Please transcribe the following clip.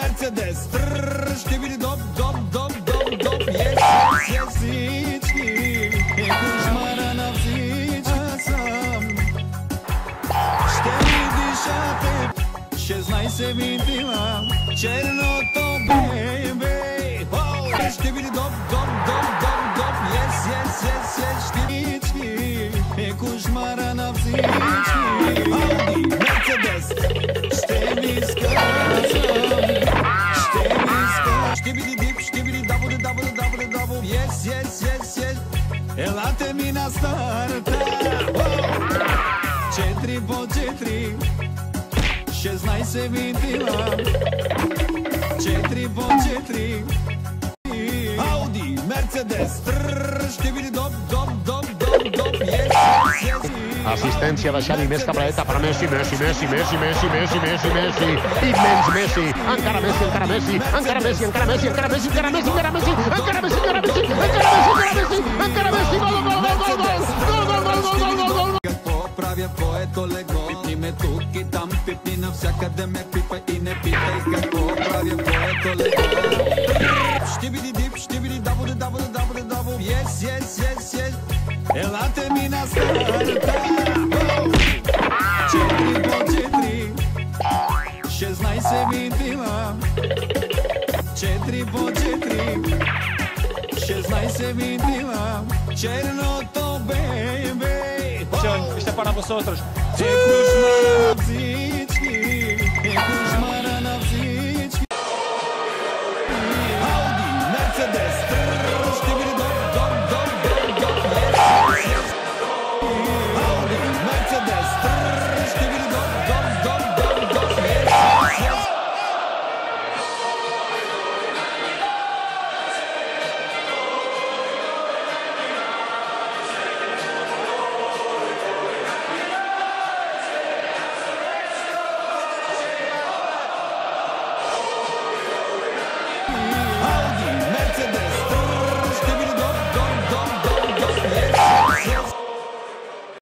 Mercedes, știbidi dop, dop, dop, dop, dop, yes, yes, всички, кошмара на всички ще ми дишате, 16 винтила, черното бебе. Știbidi dop, dop, dop, dop, dop, yes, yes, yes, yes, всички, кошмара на всички. Audi, Mercedes, ще ми скачам, știbidi dip, știbidi double, double, double, double, yes, yes, yes, yes. Елате ми на старта, 4 по 4, 16 винтила, 4 по 4. Audi, Mercedes, știbidi dop, dop, dop, dop, dop, yes, yes, yes. Assistència de Xavi, més cap a dreta per Messi, Messi, Messi, Messi, Messi, Messi, Messi, Messi, immens Messi, encara Messi, encara Messi, encara Messi, encara Messi, encara Messi, encara Messi, encara Messi, encara Messi, encara Messi, encara Messi, encara Messi, gol, gol, gol, gol, gol, gol, gol. Какво правя твоето лего? Пипни ме тук и там, пипни навсякъде ме пипай и не питай какво правя твоето лего. Știbidi dip, știbidi double, double, double, double, yes, yes, yes, yes. Елате ми на старта, 4 по 4, 16 винтила, 4 по 4, 16 винтила, черното бебе. Esto es para vosotros. Кошмар на всички, кошмар